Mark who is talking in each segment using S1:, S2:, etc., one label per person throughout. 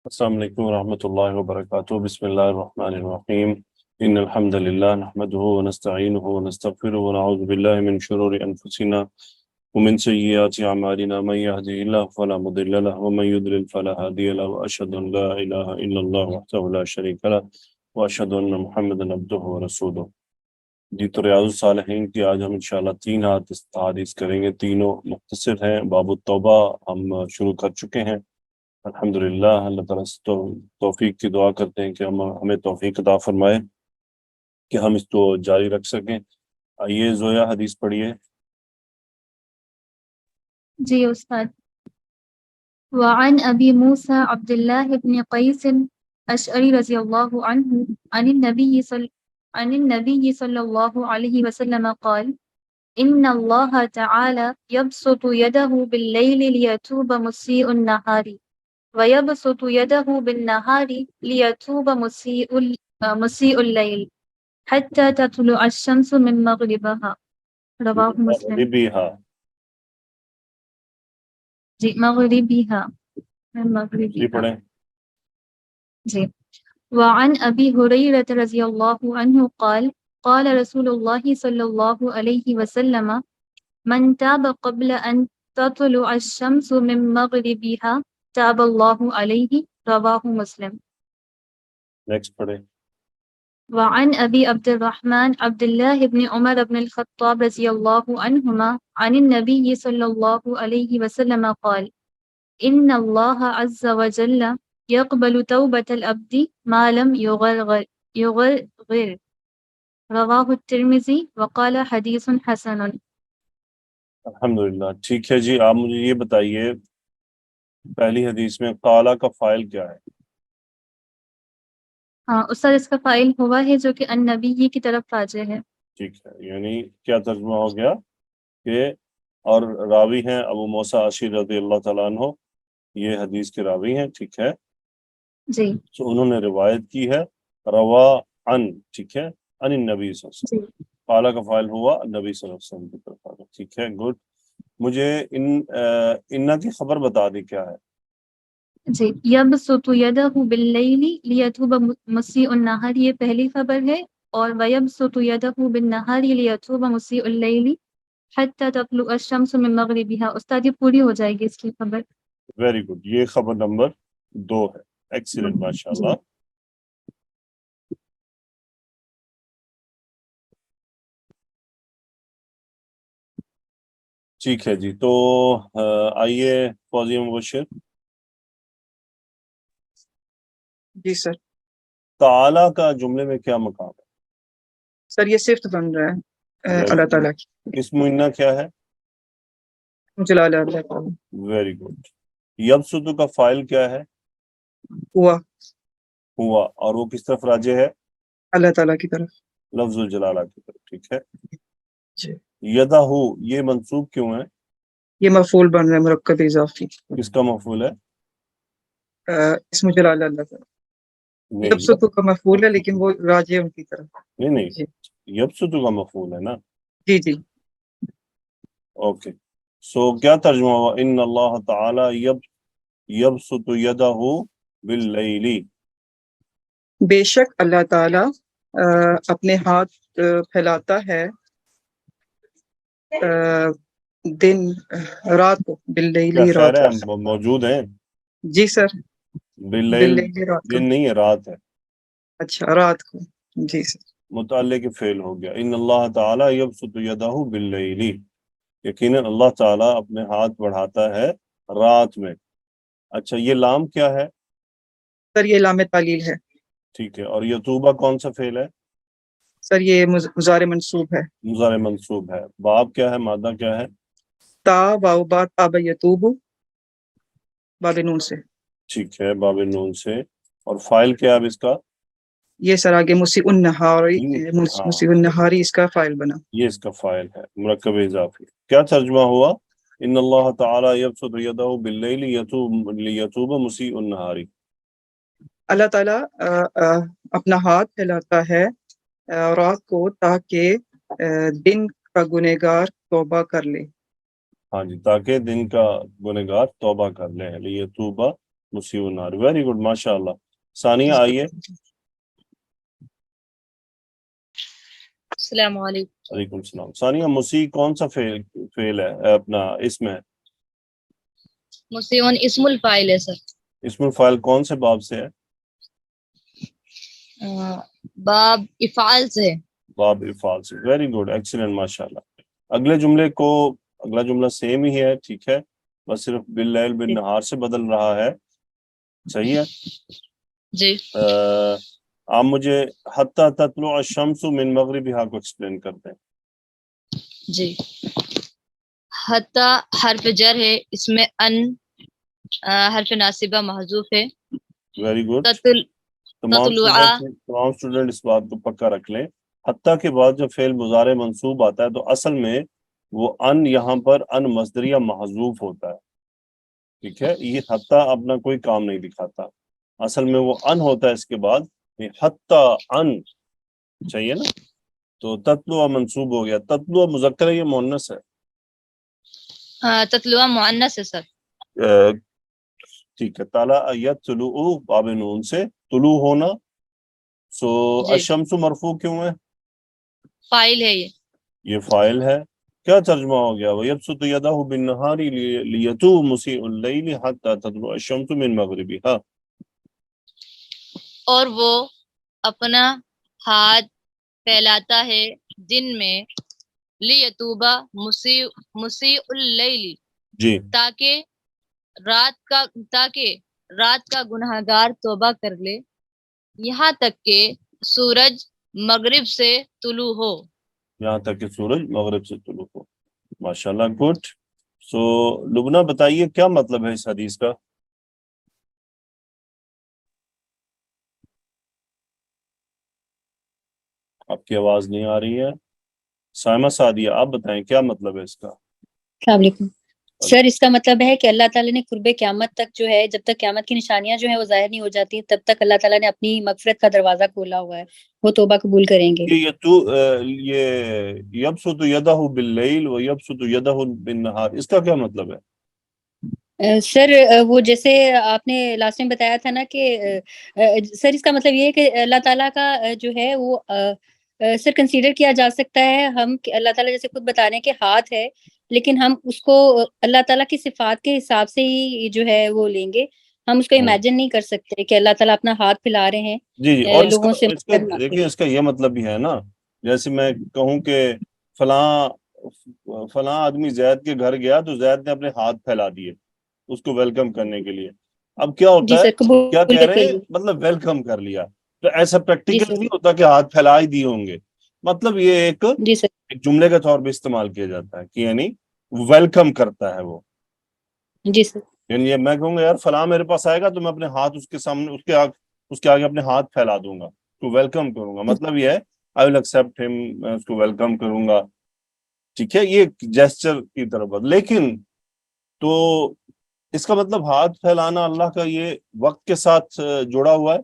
S1: السلام علیکم ورحمۃ اللہ وبرکاتہ بسم اللہ الرحمن الرحیم ان الحمد للہ نحمده ونستعینه ونستغفره ونعوذ باللہ من شرور انفسنا ومن سیئات اعمالنا من يهده الله فلا مضل له ومن يضلل فلا هادي له واشهد ان لا اله الا الله وحده لا شريك له واشهد ان محمدا عبده ورسوله۔ جی تو ریاض الصالحین کی آج ہم انشاءاللہ تین حدیث کریں گے، تینوں مختصر ہیں۔ باب التوبہ ہم شروع کر چکے ہیں الحمدللہ۔ اللہ تعالیٰ سے توفیق کی دعا کرتے ہیں کہ ہمیں توفیق عطا فرمائے کہ ہم اس کو جاری رکھ سکیں۔ آئیے زویا حدیث پڑھیے۔
S2: جی استاد۔ وعن ابی موسیٰ عبد اللہ بن قیس اشعری رضی اللہ عنہ عن النبی صلی اللہ علیہ وسلم قال ان اللہ تعالی یبسط یدہ باللیل لیتوب مسیء النہار وَيَبْسُطُ يَدَهُ بِالنَّهَارِ لِيَتُوبَ مُسِيءُ اللَّيْلِ حَتَّى تَطْلُعَ الشَّمْسُ مِن مَغْرِبِهَا رواہ مسلم۔
S1: مغربیہا،
S2: جی مغربیہا، من
S1: جی
S2: مغربیہا۔
S1: پڑھیں۔
S2: جی وعن ابی ہریرہ رضی اللہ عنہ قال قال رسول اللہ صلی اللہ علیہ وسلم من تاب قبل ان تطلع الشمس من مغربها تاب اللہ علیہ رواہ مسلم۔
S1: نیکسٹ پڑھیں۔
S2: وعن ابی عبد الرحمن عبد اللہ بن عمر بن الخطاب رضی اللہ عنہما عن النبی صلی اللہ علیہ وسلم قال ان اللہ عز وجل يقبل توبة العبد ما لم يغرغر رواہ الترمذی وقال حدیث حسن۔
S1: الحمدللہ، ٹھیک ہے جی۔ آپ مجھے یہ بتائیے، پہلی حدیث میں قالا کا فاعل کیا ہے؟
S2: ہاں استاد، اس کا فاعل ہوا ہے جو کہ النبی کی طرف راجع ہے۔
S1: ٹھیک ہے، یعنی کیا ترجمہ ہو گیا کہ اور راوی ہیں ابو موسیٰ اشعری رضی اللہ تعالیٰ عنہ، یہ حدیث کے راوی ہیں، ٹھیک ہے۔
S2: جی
S1: تو انہوں نے روایت کی ہے روا ان، ٹھیک ہے، ان النبی صلی اللہ علیہ
S2: جی
S1: وسلم۔ قالا کا فاعل ہوا نبی صلی اللہ علیہ وسلم کی طرف آگا، ٹھیک ہے، گڈ۔ مجھے ان کی خبر بتا دی کیا ہے؟
S2: جی یبسط یدہ باللیل لیتوب مسیء النہار، یہ پہلی خبر ہے، اور ویبسط یدہ بالنہار لیتوب مسیء اللیل حتی تطلع الشمس من مغربها۔ استاد یہ پوری ہو جائے گی اس کی خبر۔
S1: ویری گڈ، یہ خبر نمبر 2 ہے۔ ایکسیلنٹ، ماشاء
S2: جی
S1: اللہ۔ ٹھیک ہے جی، تو آئیے فوزی مبشر۔
S3: جی سر۔
S1: تعالی کا جملے میں کیا مقام ہے؟
S3: سر یہ صفت بن رہا ہے اللہ تعالیٰ کی۔
S1: اسم انہ کیا ہے؟
S3: جلال اللہ تعالیٰ۔
S1: Very good. یبسط کا فاعل کیا ہے؟ ہوا، اور وہ کس طرف راجع ہے؟
S3: اللہ تعالیٰ کی طرف۔
S1: لفظ الجلالہ کی طرف، ٹھیک ہے۔
S3: جی
S1: یدہ یہ منصوب کیوں ہے؟
S3: یہ مفعول بن رہا ہے مرکب اضافی۔
S1: کس کا مفعول ہے؟
S3: اسم جلال اللہ تعالیٰ۔
S1: نہیں،
S3: یبسط کا مفعول ہے لیکن وہ راجع ہے ان کی طرف۔
S1: نہیں،
S3: جی
S1: یبسط کا مفعول ہے نا۔
S3: جی جی
S1: اوکے، سو کیا ترجمہ ہوا؟ ان اللہ تعالی یبسط یدہ باللیل۔
S3: بے شک اللہ تعالیٰ اپنے ہاتھ پھیلاتا ہے دن رات کو،
S1: کیا
S3: باللیل
S1: خیر
S3: رات
S1: ہے،
S3: کو۔
S1: ہم موجود ہیں؟
S3: جی سر،
S1: باللیل
S3: باللیل رات کو۔
S1: دن نہیں ہے، رات ہے،
S3: اچھا رات کو، جی سر۔
S1: متعلق فعل ہو گیا۔ ان اللہ تعالی یبسط یدہ باللیل، یقیناً اللہ تعالیٰ اپنے ہاتھ بڑھاتا ہے رات میں۔ اچھا، یہ لام کیا ہے؟
S3: سر یہ لام تعلیل ہے۔
S1: ٹھیک ہے، اور یتوبہ کون سا فعل ہے؟
S3: سر یہ مضارع منصوب ہے۔
S1: مضارع منصوب ہے۔ باب کیا ہے، مادہ کیا ہے؟
S3: تا واو با تاب یتوب، باب نون سے۔
S1: ٹھیک ہے، باب نون سے۔ اور فائل کیا ہے اب اس کا؟
S3: یہ سر آگے مسیء النہاری،
S1: ہاں،
S3: مسیء النہاری اس کا فاعل بنا۔
S1: یہ اس کا فائل ہے، مرکب اضافی۔ کیا ترجمہ ہوا؟ ان اللہ تعالی یبسط یدہ باللیل لیتوب مسیء النہاری۔
S3: اللہ تعالیٰ اپنا ہاتھ پھیلاتا ہے رات کو تاکہ دن کا گنہگار توبہ کر لے۔
S1: ہاں جی، تاکہ دن کا گنہگار توبہ کر لے، لیتوب مسیء النار. ویری گڈ ماشاء اللہ. ثانیہ آئیے.
S4: السلام علیکم.
S1: وعلیکم السلام. ثانیہ مسیء کون سا فعل ہے اپنا اس میں؟
S4: مسیون اسم الفاعل ہے سر.
S1: اسم الفاعل کون سے باب سے ہے؟
S4: باب افعال سے.
S1: باب افعال سے. ویری گڈ ایکسیلنٹ ماشاء اللہ. اگلا جملہ سیم ہی ہے ٹھیک ہے، بس صرف باللیل بالنہار سے بدل رہا ہے. صحیح ہے.
S4: جی.
S1: آپ مجھے حتی تطلع الشمس من مغربها کو ایکسپلین کرتے ہیں.
S4: جی. حتی حرف جر ہے، اس میں ان حرف ناصبہ محذوف ہے.
S1: Very good. تمام اسٹوڈنٹ اس بات کو پکا رکھ لیں، حتیٰ کے بعد جب فعل مضارع منصوب آتا ہے تو اصل میں وہ ان یہاں پر ان مصدریہ محذوف ہوتا ہے. ٹھیک ہے، یہ حتیٰ اپنا کوئی کام نہیں دکھاتا، اصل میں وہ ان ہوتا ہے اس کے بعد. حتیٰ ان چاہیے نا، تو تتلو منصوب ہو گیا. تتلو مذکر ہے یہ مؤنث ہے؟
S4: تتلوہ مؤنث ہے سر.
S1: ٹھیک ہے. تالا یتلو باب نون سے طلوع ہونا. سو
S4: جی.
S1: الشمس مرفوع کیوں ہے؟
S4: فاعل ہے
S1: یہ فاعل ہے. کیا ترجمہ ہو گیا؟ وَيَبْسُطُ يَدَهُ بِالنَّهَارِ لِيَتُوبَ مُسِيءُ اللَّيْلِ حَتَّى تَطْلُعَ الشَّمْسُ مِنْ مَغْرِبِهَا.
S4: اور وہ اپنا ہاتھ پھیلاتا ہے دن میں، لیتوبہ مسیء اللیل،
S1: جی.
S4: تاکہ رات کا گنہگار توبہ کر لے، یہاں تک کہ سورج مغرب سے طلوع ہو.
S1: یہاں تک کہ سورج مغرب سے طلوع ہو. ماشاءاللہ گڈ. سو لبنہ بتائیے کیا مطلب ہے اس حدیث کا؟ آپ کی آواز نہیں آ رہی ہے. سائمہ سعدیہ آپ بتائیں کیا مطلب ہے اس کا؟
S5: السلام علیکم سر. اس کا مطلب ہے کہ اللہ تعالیٰ نے قرب قیامت تک جو ہے، جب تک قیامت کی نشانیاں جو ہیں وہ ظاہر نہیں ہو جاتی، تب تک اللہ تعالیٰ نے اپنی مغفرت کا دروازہ کھولا ہوا ہے، وہ توبہ قبول کریں گے.
S1: یہ یبسط یدہ باللیل و یبسط یدہ بالنہار، اس کا کیا مطلب ہے؟
S5: سر وہ جیسے آپ نے لاسٹ ٹائم بتایا تھا نا کہ سر اس کا مطلب یہ ہے کہ اللہ تعالیٰ کا جو ہے وہ سر کنسیڈر کیا جا سکتا ہے ہم کہ اللہ تعالیٰ جیسے خود بتا رہے ہیں کہ ہاتھ ہے، لیکن ہم اس کو اللہ تعالیٰ کی صفات کے حساب سے ہی جو ہے وہ لیں گے. ہم اس کو امیجن نہیں کر سکتے کہ اللہ تعالیٰ اپنا ہاتھ پھیلا رہے ہیں.
S1: جی. اور
S5: لوگوں سے
S1: دیکھیں اس کا یہ مطلب بھی ہے نا، جیسے میں کہوں کہ فلاں آدمی زید کے گھر گیا تو زید نے اپنے ہاتھ پھیلا دیے اس کو ویلکم کرنے کے لیے. اب کیا ہوتا ہے، کیا کہہ رہے ہیں، مطلب ویلکم کر لیا. تو ایسا پریکٹیکل نہیں ہوتا کہ ہاتھ پھیلا ہی دیے ہوں گے، مطلب یہ ایک جملے کے طور پہ استعمال کیا جاتا ہے کہ یعنی ویلکم کرتا ہے وہ.
S5: جی سر.
S1: یعنی میں کہوں گا یار فلاں میرے پاس آئے گا تو میں اپنے ہاتھ اس کے سامنے اس کے آگے اپنے ہاتھ پھیلا دوں گا، تو ویلکم کروں گا. مطلب یہ ہے آئی ول ایکسپٹ ہم، میں اس کو ویلکم کروں گا. ٹھیک ہے، یہ جیسچر کی طرف. لیکن تو اس کا مطلب ہاتھ پھیلانا اللہ کا یہ وقت کے ساتھ جڑا ہوا ہے؟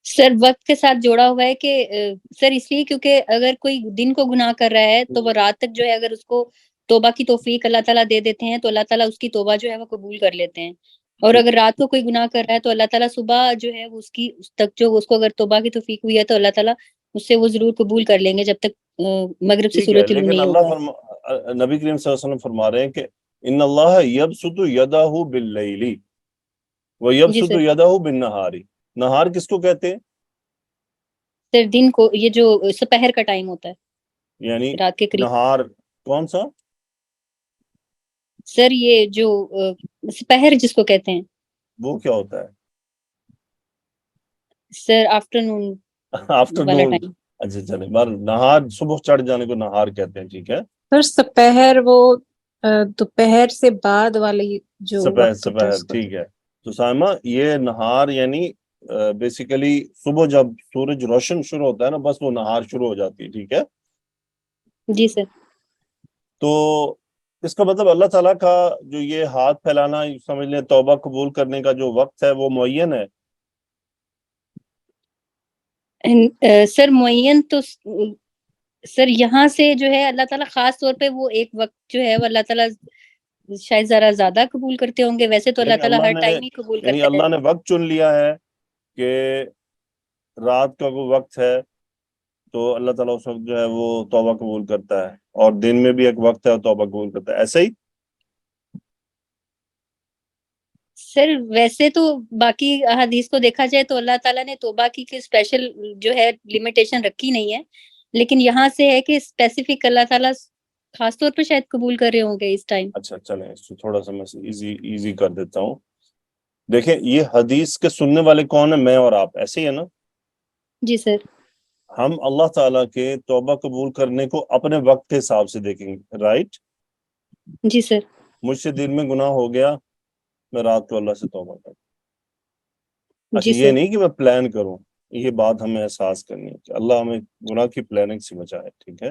S5: سر وقت کے ساتھ جوڑا ہوا ہے کہ سر اس لیے کیونکہ اگر کوئی دن کو گناہ کر رہا ہے تو وہ رات تک جو ہے اگر اس کو توبہ کی توفیق اللہ تعالیٰ دے دیتے ہیں تو اللہ تعالیٰ اس کی توبہ جو ہے وہ قبول کر لیتے ہیں. اور اگر رات کو کوئی گناہ کر رہا ہے تو اللہ تعالیٰ صبح جو ہے اس تک جو اس کو اگر توبہ کی توفیق ہوئی ہے تو اللہ تعالیٰ اس سے وہ ضرور قبول کر لیں گے جب تک مغرب سے سورج طلوع نہیں ہوگا.
S1: نبی کریم صلی اللہ علیہ وسلم فرما رہے ہیں کہ ان اللہ یبسط یدہ باللیل و یبسط یدہ بالنہار. نہار کس کو کہتے ہیں؟
S5: سر دن کو، یہ جو سپہر کا ٹائم ہوتا ہے
S1: یعنی
S5: رات کے قریب.
S1: نہار کون سا
S5: سر یہ جو سپہر جس کو کہتے ہیں
S1: وہ کیا ہوتا ہے؟
S5: سر آفٹرنون.
S1: اچھا چلے، نہار صبح چڑھ جانے کو نہار کہتے ہیں. ٹھیک ہے
S6: سر سپہر وہ دوپہر سے بعد والی جو
S1: سپہر. ٹھیک ہے. تو سائمہ یہ نہار یعنی بیسیکلی صبح جب سورج روشن شروع ہوتا ہے نا، بس وہ نہار شروع ہو جاتی ہے. ٹھیک ہے
S5: جی سر.
S1: تو اس کا مطلب اللہ تعالیٰ کا جو یہ ہاتھ پھیلانا سمجھ لیں توبہ قبول کرنے کا جو وقت ہے وہ معین ہے.
S5: سر معین تو سر یہاں سے جو ہے اللہ تعالیٰ خاص طور پہ وہ ایک وقت جو ہے وہ اللہ تعالیٰ شاید ذرا زیادہ قبول کرتے ہوں گے، ویسے تو اللہ
S1: لیکن
S5: تعالیٰ
S1: اللہ
S5: ہر
S1: نے
S5: ٹائم ہی قبول
S1: یعنی
S5: کرتا ہے۔
S1: اللہ نے وقت چن لیا ہے کہ رات کا کوئی وقت ہے تو اللہ تعالیٰ اس وقت جو ہے وہ توبہ قبول کرتا ہے، اور دن میں بھی ایک وقت ہے اور توبہ قبول کرتا ہے، ایسے ہی۔
S5: سر ویسے تو باقی احادیث کو دیکھا جائے تو اللہ تعالیٰ نے توبہ کی اسپیشل جو ہے لمیٹیشن رکھی نہیں ہے، لیکن یہاں سے ہے کہ اسپیسیفک اللہ تعالیٰ خاص طور پہ شاید قبول کر رہے ہوں گے اس ٹائم۔
S1: اچھا چلیں اس کو تھوڑا سا میں ایزی کر دیتا ہوں۔ دیکھیں یہ حدیث کے سننے والے کون ہیں؟ میں اور آپ، ایسے ہی ہے نا؟
S5: جی سر۔
S1: ہم اللہ تعالیٰ کے توبہ قبول کرنے کو اپنے وقت کے حساب سے دیکھیں گے، رائٹ؟
S5: جی سر۔
S1: مجھ سے دن میں گناہ ہو گیا، میں رات کو اللہ سے توبہ کروں۔ اچھا
S5: جی
S1: یہ
S5: سر۔
S1: نہیں کہ میں پلان کروں، یہ بات ہمیں احساس کرنی ہے کہ اللہ ہمیں گناہ کی پلاننگ سے بچائے، ٹھیک ہے؟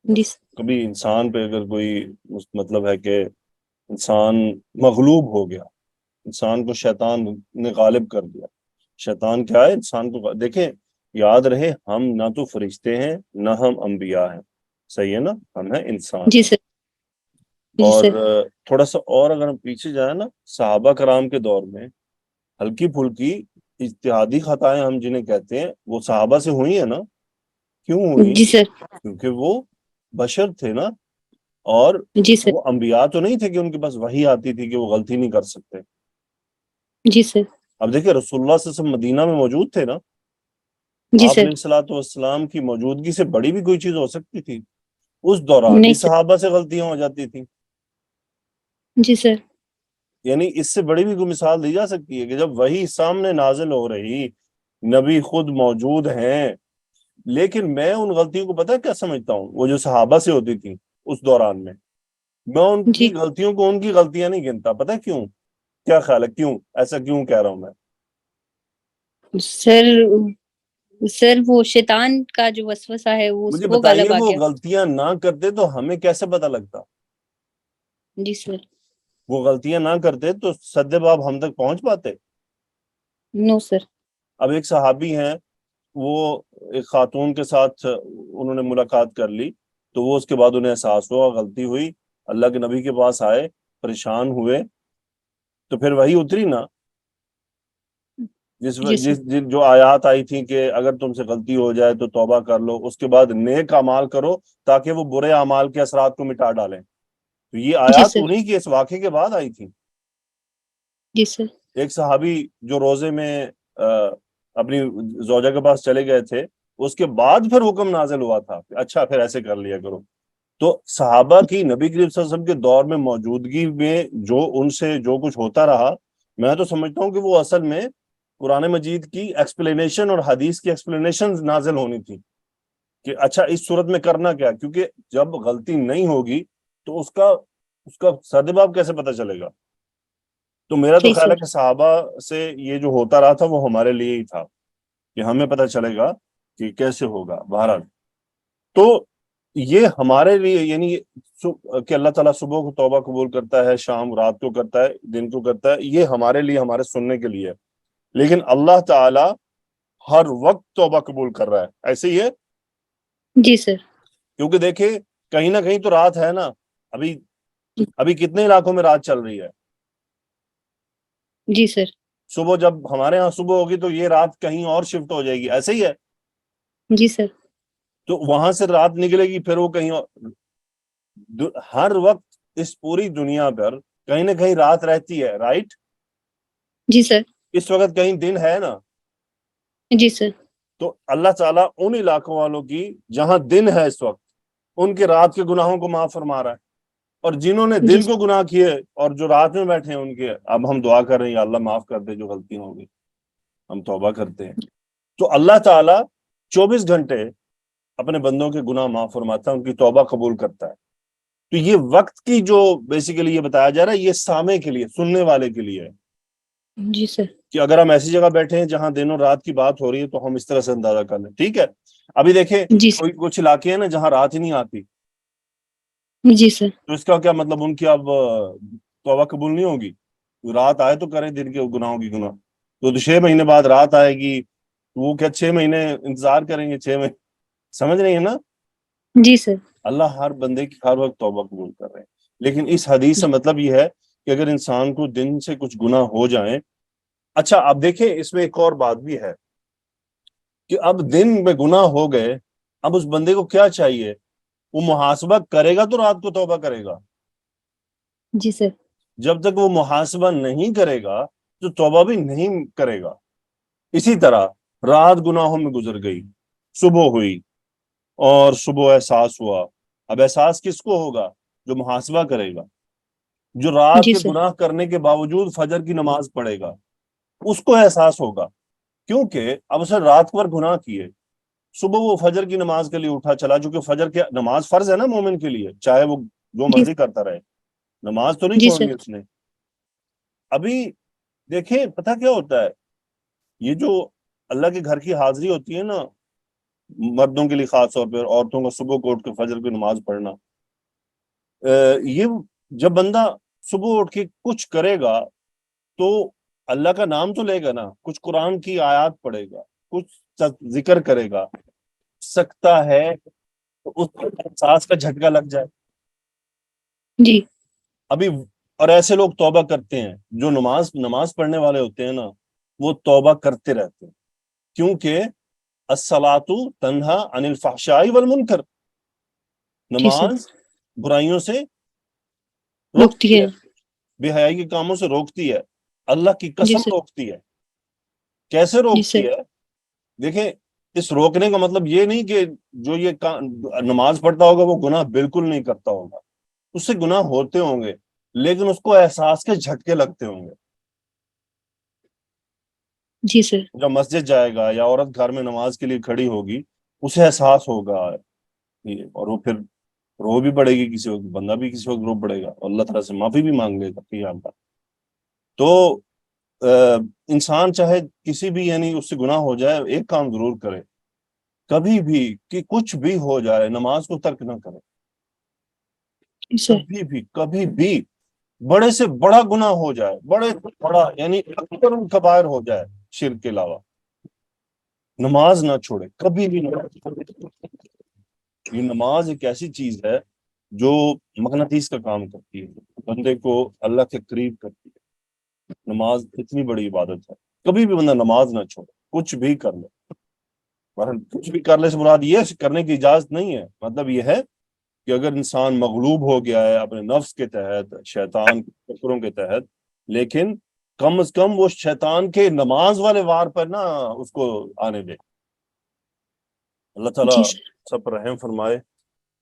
S5: جی سر۔
S1: کبھی انسان پہ اگر کوئی مطلب ہے کہ انسان مغلوب ہو گیا، انسان کو شیطان نے غالب کر دیا، شیطان کیا ہے؟ انسان کو دیکھیں یاد رہے ہم نہ تو فرشتے ہیں نہ ہم انبیاء ہیں، صحیح ہے نا؟ ہم ہیں انسان۔
S5: جی سر۔ جی
S1: اور
S5: سر۔
S1: تھوڑا سا اور اگر ہم پیچھے جائیں نا، صحابہ کرام کے دور میں ہلکی پھلکی اجتہادی خطائیں ہم جنہیں کہتے ہیں وہ صحابہ سے ہوئی ہیں نا؟ کیوں ہوئی؟
S5: جی سر۔
S1: کیونکہ وہ بشر تھے نا، اور
S5: جی سر۔
S1: وہ انبیاء تو نہیں تھے کہ ان کے پاس وحی آتی تھی کہ وہ غلطی نہیں کر سکتے۔
S5: جی سر۔
S1: اب دیکھیں رسول اللہ صلی اللہ علیہ وسلم مدینہ میں موجود تھے نا،
S5: جی
S1: آپ
S5: سر۔
S1: علیہ الصلوۃ والسلام کی موجودگی سے بڑی بھی کوئی چیز ہو سکتی تھی؟ اس دوران بھی
S5: نہیں سر۔
S1: صحابہ سے غلطیاں ہو جاتی تھیں۔
S5: جی سر۔
S1: یعنی اس سے بڑی بھی کوئی مثال دی جا سکتی ہے کہ جب وہی سامنے نازل ہو رہی، نبی خود موجود ہیں، لیکن میں ان غلطیوں کو پتہ ہے کیا سمجھتا ہوں؟ وہ جو صحابہ سے ہوتی تھی اس دوران میں ان
S5: جی
S1: کی غلطیوں کو ان کی غلطیاں نہیں گنتا۔ پتہ ہے کیوں؟ کیا خیال ہے کیوں ایسا کیوں کہہ رہا ہوں میں؟
S5: سر وہ شیطان کا جو وسوسہ ہے
S1: مجھے
S5: وہ
S1: بتائیے
S5: غالب آ
S1: وہ
S5: گیا۔
S1: غلطیاں نہ کرتے تو ہمیں کیسے پتہ لگتا؟
S5: جی سر۔
S1: وہ غلطیاں نہ کرتے تو سد باب ہم تک پہنچ پاتے؟
S5: نو سر۔
S1: اب ایک صحابی ہیں، وہ ایک خاتون کے ساتھ انہوں نے ملاقات کر لی، تو وہ اس کے بعد انہیں احساس ہوا غلطی ہوئی، اللہ کے نبی کے پاس آئے، پریشان ہوئے، تو پھر وہی اتری نا
S5: جی سر۔
S1: جو آیات آئی تھی کہ اگر تم سے غلطی ہو جائے تو توبہ کر لو، اس کے بعد نیک اعمال کرو تاکہ وہ برے اعمال کے اثرات کو مٹا ڈالیں۔ تو یہ
S5: جی
S1: آیات
S5: سر۔
S1: انہی کے اس واقعے کے بعد آئی تھی۔
S5: جی سر۔
S1: ایک صحابی جو روزے میں اپنی زوجہ کے پاس چلے گئے تھے، اس کے بعد پھر حکم نازل ہوا تھا کہ اچھا پھر ایسے کر لیا کرو۔ تو صحابہ کی نبی کریم صلی اللہ علیہ وسلم کے دور میں موجودگی میں جو ان سے جو کچھ ہوتا رہا، میں تو سمجھتا ہوں کہ وہ اصل میں قرآن مجید کی ایکسپلینیشن اور حدیث کی ایکسپلینیشن نازل ہونی تھی کہ اچھا اس صورت میں کرنا کیا، کیونکہ جب غلطی نہیں ہوگی تو اس کا سدباب کیسے پتہ چلے گا؟ تو میرا تو
S5: صحیح
S1: خیال ہے
S5: سر۔
S1: کہ صحابہ سے یہ جو ہوتا رہا تھا وہ ہمارے لیے ہی تھا کہ ہمیں پتہ چلے گا کہ کیسے ہوگا۔ بہرحال تو یہ ہمارے لیے یعنی کہ اللہ تعالیٰ صبح کو توبہ قبول کرتا ہے، شام رات کو کرتا ہے، دن کو کرتا ہے، یہ ہمارے لیے ہمارے سننے کے لیے ہے، لیکن اللہ تعالیٰ ہر وقت توبہ قبول کر رہا ہے، ایسے ہی ہے؟
S5: جی سر۔
S1: کیونکہ دیکھیں کہیں نہ کہیں تو رات ہے نا، ابھی کتنے علاقوں میں رات چل رہی ہے؟
S5: جی سر۔
S1: صبح جب ہمارے ہاں صبح ہوگی تو یہ رات کہیں اور شفٹ ہو جائے گی، ایسے ہی ہے؟
S5: جی سر۔
S1: تو وہاں سے رات نکلے گی پھر وہ کہیں اور، ہر وقت اس پوری دنیا پر کہیں نہ کہیں رات رہتی ہے، رائٹ؟
S5: جی سر۔
S1: اس وقت کہیں دن ہے نا؟
S5: جی سر۔
S1: تو اللہ تعالیٰ ان علاقوں والوں کی جہاں دن ہے اس وقت، ان کے رات کے گناہوں کو معاف فرما رہا ہے، اور جنہوں نے
S5: جی
S1: دن کو گناہ کیے اور جو رات میں بیٹھے ہیں ان کے، اب ہم دعا کر رہے ہیں یا اللہ معاف کر دے جو غلطیاں ہوں گی، ہم توبہ کرتے ہیں۔ تو اللہ تعالیٰ 24 گھنٹے اپنے بندوں کے گناہ معاف فرماتا ہے، ان کی توبہ قبول کرتا ہے۔ تو یہ وقت کی جو بیسیکلی یہ بتایا جا رہا ہے، یہ سامع کے لیے، سننے والے کے لیے ہے
S5: جی سر۔
S1: کہ اگر ہم ایسی جگہ بیٹھے ہیں جہاں دن اور رات کی بات ہو رہی ہے تو ہم اس طرح سے اندازہ کر لیں، ٹھیک ہے؟ ابھی دیکھیں
S5: جی سر۔
S1: کچھ علاقے ہیں نا جہاں رات ہی نہیں آتی،
S5: جی سر۔
S1: تو اس کا کیا مطلب؟ ان کی اب توبہ قبول نہیں ہوگی؟ رات آئے تو کریں دن کے گناہوں کی گناہ، تو 6 مہینے بعد رات آئے گی، وہ کیا 6 مہینے انتظار کریں گے؟ 6 مہینے، سمجھ رہی ہیں نا؟
S5: جی سر۔
S1: اللہ ہر بندے کی ہر وقت توبہ قبول کر رہے ہیں۔ لیکن اس حدیث سے مطلب یہ ہے کہ اگر انسان کو دن سے کچھ گناہ ہو جائیں. اچھا اب دیکھیں اس میں ایک اور بات بھی ہے کہ اب دن میں گناہ ہو گئے, اب اس بندے کو کیا چاہیے؟ وہ محاسبہ کرے گا تو رات کو توبہ کرے گا.
S5: جی سر.
S1: جب تک وہ محاسبہ نہیں کرے گا تو توبہ بھی نہیں کرے گا. اسی طرح رات گناہوں میں گزر گئی, صبح ہوئی اور صبح احساس ہوا. اب احساس کس کو ہوگا؟ جو محاسبہ کرے گا. جو رات
S5: جی
S1: کے
S5: سر.
S1: گناہ کرنے کے باوجود فجر کی نماز پڑھے گا اس کو احساس ہوگا, کیونکہ اب اسے رات بھر گناہ کیے, صبح وہ فجر کی نماز کے لیے اٹھا چلا, چونکہ فجر کی نماز فرض ہے نا مومن کے لیے, چاہے وہ جو
S5: جی
S1: مرضی کرتا رہے, نماز تو نہیں
S5: جی
S1: چھوڑنی
S5: سر.
S1: اس نے. ابھی دیکھیں پتہ کیا ہوتا ہے, یہ جو اللہ کے گھر کی حاضری ہوتی ہے نا, مردوں کے لیے خاص طور پہ, عورتوں کا صبح کو اٹھ کے فجر کی نماز پڑھنا, یہ جب بندہ صبح اٹھ کے کچھ کرے گا تو اللہ کا نام تو لے گا نا, کچھ قرآن کی آیات پڑھے گا, کچھ ذکر کرے گا, سکتا ہے تو اس کو احساس کا جھٹکا لگ جائے.
S5: جی.
S1: ابھی اور ایسے لوگ توبہ کرتے ہیں, جو نماز پڑھنے والے ہوتے ہیں نا وہ توبہ کرتے رہتے ہیں, کیونکہ الصلاۃ تنہا عن الفحشاء والمنکر,
S5: جی سر.
S1: نماز برائیوں سے
S5: روکتی ہے.
S1: بے حیائی کے کاموں سے روکتی ہے, اللہ کی
S5: جی
S1: قسم
S5: سر.
S1: روکتی ہے. کیسے
S5: جی
S1: روکتی
S5: سر.
S1: ہے؟ دیکھیں اس روکنے کا مطلب یہ نہیں کہ جو یہ نماز پڑھتا ہوگا وہ گناہ بالکل نہیں کرتا ہوگا, اس سے گناہ ہوتے ہوں گے لیکن اس کو احساس کے جھٹکے لگتے ہوں گے.
S5: جی سر.
S1: جب مسجد جائے گا یا عورت گھر میں نماز کے لیے کھڑی ہوگی اسے احساس ہوگا, اور وہ پھر رو بھی پڑے گی, کسی وقت بندہ بھی کسی وقت رو پڑے گا, اور اللہ تعالیٰ سے معافی بھی مانگ لے گا. تو انسان چاہے کسی بھی یعنی اس سے گناہ ہو جائے, ایک کام ضرور کرے, کبھی بھی کہ کچھ بھی ہو جائے نماز کو ترک نہ کرے. کبھی بھی بڑے سے بڑا گناہ ہو جائے, بڑے سے بڑا یعنی اکبر الکبائر ہو جائے شرک کے علاوہ, نماز نہ چھوڑے کبھی بھی. یہ نماز ایک ایسی چیز ہے جو مغناطیس کا کام کرتی ہے, بندے کو اللہ کے قریب کرتی ہے. نماز اتنی بڑی عبادت ہے, کبھی بھی بندہ نماز نہ چھوڑے, کچھ بھی کر لے. کچھ بھی کر لے سے مراد یہ کرنے کی اجازت نہیں ہے, مطلب یہ ہے کہ اگر انسان مغلوب ہو گیا ہے اپنے نفس کے تحت, شیطان کے فکروں کے تحت, لیکن کم از کم وہ شیطان کے نماز والے وار پر نہ اس کو آنے دے. اللہ تعالیٰ
S5: جی سر.
S1: سب پر رحم فرمائے.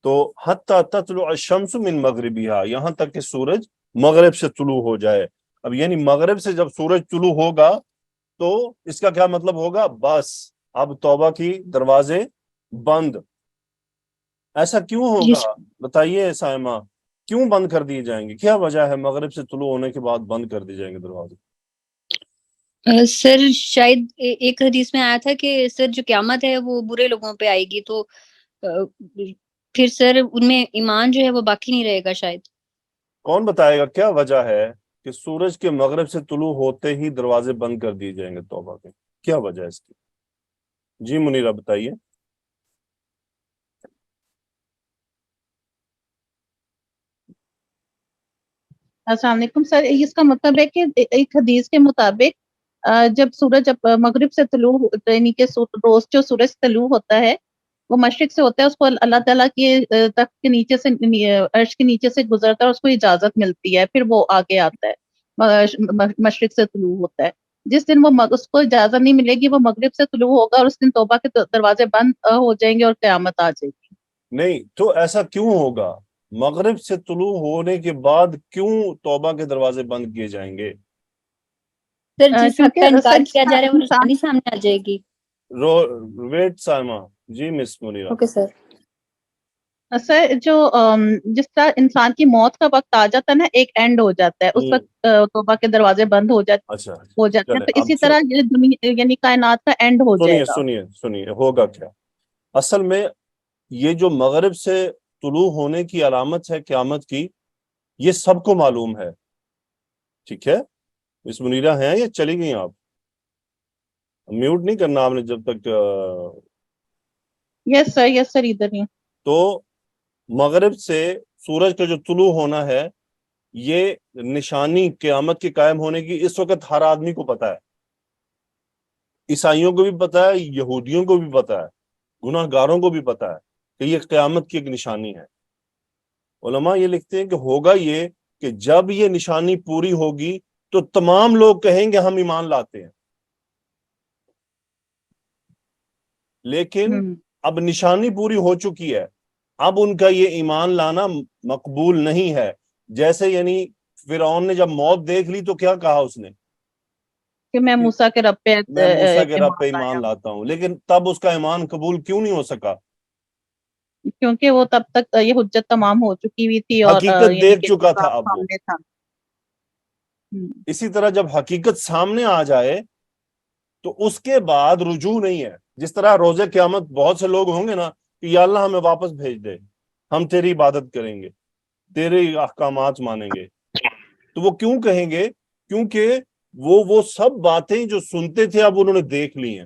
S1: تو حتی تطلع الشمس من مغربها, یہاں تک کہ سورج مغرب سے طلوع ہو جائے. اب یعنی مغرب سے جب سورج طلوع ہوگا تو اس کا کیا مطلب ہوگا؟ بس اب توبہ کی دروازے بند. ایسا کیوں
S5: جی
S1: ہوگا
S5: سر.
S1: بتائیے سائمہ, کیوں بند کر دیے جائیں گے؟ کیا وجہ ہے مغرب سے طلوع ہونے کے بعد بند کر دیے جائیں گے دروازے؟
S5: سر شاید ایک حدیث میں آیا تھا کہ سر جو قیامت ہے وہ برے لوگوں پہ آئے گی, تو پھر سر ان میں ایمان جو ہے وہ باقی نہیں رہے گا شاید.
S1: کون بتائے گا کیا وجہ ہے کہ سورج کے مغرب سے طلوع ہوتے ہی دروازے بند کر دیے جائیں گے توبہ کے؟ کیا وجہ ہے اس کی؟ جی منیرہ بتائیے.
S7: السلام علیکم سر. اس کا مطلب ہے کہ ایک حدیث کے مطابق جب سورج مغرب سے طلوع یعنی کہ روز جو سورج طلوع ہوتا ہے وہ مشرق سے ہوتا ہے, اس کو اللہ تعالیٰ کے تخت کے نیچے سے, عرش کے نیچے سے گزرتا ہے, اس کو اجازت ملتی ہے, پھر وہ آگے آتا ہے, مشرق سے طلوع ہوتا ہے. جس دن وہ اس کو اجازت نہیں ملے گی وہ مغرب سے طلوع ہوگا, اور اس دن توبہ کے دروازے بند ہو جائیں گے اور قیامت آ جائے گی.
S1: نہیں تو ایسا کیوں ہوگا؟ مغرب سے طلوع ہونے کے بعد کیوں توبہ کے دروازے بند کیے جائیں گے؟
S5: سر جس حق کا
S7: کیونکہ
S5: انکار کیا جا رہا ہے وہ
S7: انسان
S5: نشانی سامنے آ جائے گی.
S1: ویٹ سائمہ. جی miss Munira.
S5: Okay sir.
S7: Sir جو جس طرح انسان کی موت کا وقت آ جاتا ہے نا, ایک اینڈ ہو جاتا ہے, اس وقت توبہ کے دروازے بند ہو جاتے
S1: اچھا
S7: ہیں,
S1: چلے
S7: تو
S1: اب
S7: اسی طرح یہ دنیا یعنی کائنات کا اینڈ ہو جائے گا.
S1: سنیے ہوگا کیا اصل میں. یہ جو مغرب سے طلوع ہونے کی علامت ہے قیامت کی, یہ سب کو معلوم ہے, ٹھیک ہے؟ اس منیرہ ہیں یا چلی گئی آپ؟ میوٹ نہیں کرنا آپ نے جب تک.
S7: یس سر ادھر ہی.
S1: تو مغرب سے سورج کا جو طلوع ہونا ہے یہ نشانی قیامت کے قائم ہونے کی اس وقت ہر آدمی کو پتا ہے، عیسائیوں کو بھی پتا ہے، یہودیوں کو بھی پتا ہے، گناہ گاروں کو بھی پتا ہے کہ یہ قیامت کی ایک نشانی ہے۔ علماء یہ لکھتے ہیں کہ ہوگا یہ کہ جب یہ نشانی پوری ہوگی تو تمام لوگ کہیں گے ہم ایمان لاتے ہیں، لیکن اب نشانی پوری ہو چکی ہے، اب ان کا یہ ایمان لانا مقبول نہیں ہے۔ جیسے یعنی فرعون نے جب موت دیکھ لی تو کیا کہا اس نے
S7: کہ میں موسیٰ کے رب پہ
S1: میں موسیٰ کے رب پہ
S7: لایا
S1: ایمان لاتا ہوں، لیکن تب اس کا ایمان قبول کیوں نہیں ہو سکا؟
S7: کیونکہ وہ تب تک یہ حجت تمام ہو چکی ہوئی تھی اور
S1: حقیقت
S7: یعنی
S1: دیکھ
S7: کہ
S1: چکا تھا اب وہ۔
S7: سامنے تھا۔
S1: اسی طرح جب حقیقت سامنے آ جائے تو اس کے بعد رجوع نہیں ہے۔ جس طرح روزے قیامت بہت سے لوگ ہوں گے نا کہ یا اللہ ہمیں واپس بھیج دے، ہم تیری عبادت کریں گے، تیرے احکامات مانیں گے، تو وہ کیوں کہیں گے؟ کیونکہ وہ سب باتیں جو سنتے تھے اب انہوں نے دیکھ لی ہیں،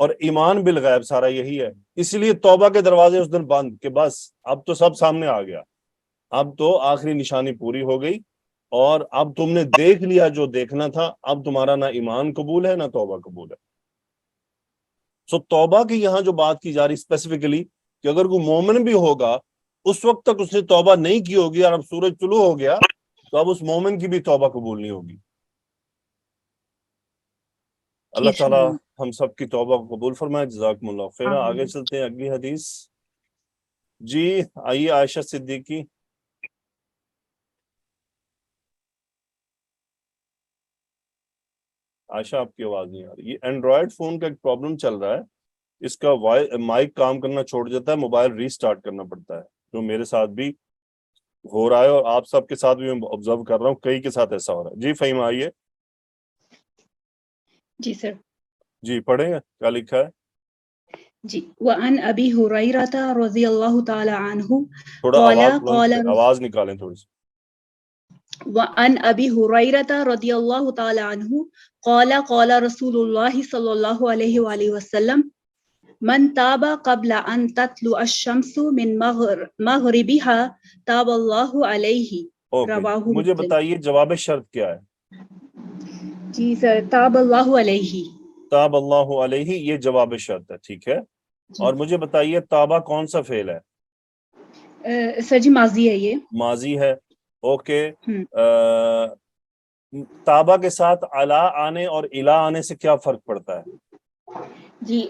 S1: اور ایمان بالغیب سارا یہی ہے۔ اس لیے توبہ کے دروازے اس دن بند کہ بس اب تو سب سامنے آ گیا، اب تو آخری نشانی پوری ہو گئی، اور اب تم نے دیکھ لیا جو دیکھنا تھا، اب تمہارا نہ ایمان قبول ہے نہ توبہ قبول ہے۔ سو توبہ کی یہاں جو بات کی جا رہی اسپیسیفکلی کہ اگر کوئی مومن بھی ہوگا اس وقت تک اس نے توبہ نہیں کی ہوگی اور اب سورج طلوع ہو گیا تو اب اس مومن کی بھی توبہ قبول نہیں ہوگی۔ اللہ تعالیٰ ہم سب کی توبہ کو قبول فرمائے۔ جزاکم اللہ خیر۔ آگے چلتے ہیں اگلی حدیث۔ جی آئیے عائشہ صدیقی۔ عائشہ آپ کی آواز نہیں آ رہی۔ یہ اینڈرائڈ فون کا ایک پرابلم چل رہا ہے، اس کا مائک کام کرنا چھوڑ جاتا ہے، موبائل ری سٹارٹ کرنا پڑتا ہے، جو میرے ساتھ بھی ہو رہا ہے اور آپ سب کے ساتھ بھی میں آبزرو کر رہا ہوں، کئی کے ساتھ ایسا ہو رہا ہے۔ جی فہیم آئیے۔
S6: جی سر۔
S1: جی پڑھیں گے کیا لکھا ہے؟
S6: جی وعن ابی ہریرہ رضی اللہ تعالی عنہ
S1: تھوڑا
S6: قال
S1: آواز بلند
S6: قال
S1: کریں، آواز نکالیں تھوڑی سی۔
S6: وعن ابی ہریرہ رضی اللہ تعالی عنہ قال قال رسول اللہ صلی اللہ علیہ وآلہ وسلم من تاب قبل ان تطلع الشمس من مغربها تاب اللہ علیہ، رواہ
S1: مجھے
S6: مسلم۔
S1: بتائیے جواب شرط کیا ہے؟
S6: جی سر، تاب اللہ علیہ۔
S1: تاب اللہ علیہ یہ جواب شرط ہے، ٹھیک ہے۔ اور مجھے بتائیے تابہ کون سا فعل ہے؟
S6: سر جی ماضی ہے، یہ
S1: ماضی ہے، اوکے۔ تابہ کے ساتھ علا آنے اور الا آنے سے کیا فرق پڑتا ہے؟
S6: جی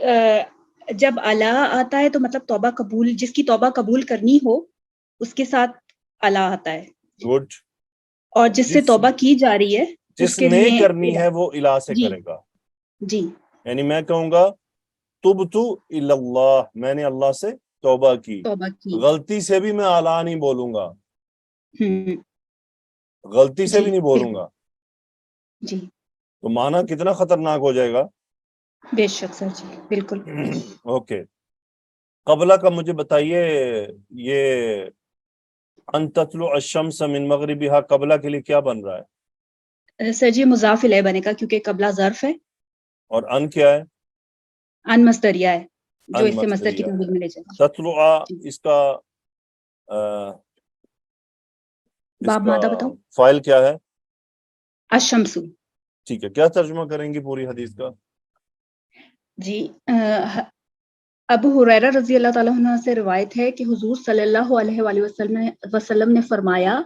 S6: جب الا آتا ہے تو مطلب توبہ قبول، جس کی توبہ قبول کرنی ہو اس کے ساتھ الا آتا ہے،
S1: گڈ۔
S6: اور جس سے توبہ کی جا رہی ہے
S1: جس نے کرنی ہے وہ الا سے
S6: جی
S1: کرے گا۔
S6: جی
S1: یعنی میں کہوں گا تبت الی اللہ، میں نے اللہ سے توبہ کی،
S6: توبہ کی۔
S1: غلطی سے بھی میں الا نہیں بولوں گا، غلطی سے بھی نہیں بولوں گا،
S6: جی
S1: تو معنی کتنا خطرناک ہو جائے گا۔
S6: بے شک سر جی، بالکل۔
S1: اوکے، قبلہ کا مجھے بتائیے، یہ ان تطلع الشمس من مغربها قبلہ کے لیے کیا بن رہا ہے؟
S6: سر جی مضاف الیہ بنے گا کیونکہ قبلہ ظرف ہے،
S1: اور ان کیا ہے؟
S6: ان مصدریہ ہے جو
S1: ان
S6: اس سے مصدر کی
S1: مصدریہ
S6: تنوین میں لے جائے گا۔
S1: تطلع اس کا
S6: باب مادہ بتاؤ۔
S1: فائل کیا ہے؟
S6: الشمس۔
S1: ٹھیک ہے، کیا ترجمہ کریں گی پوری حدیث کا؟
S6: جی ابو ہریرہ رضی اللہ تعالیٰ عنہ سے روایت ہے کہ حضور صلی اللہ علیہ وآلہ وسلم نے فرمایا،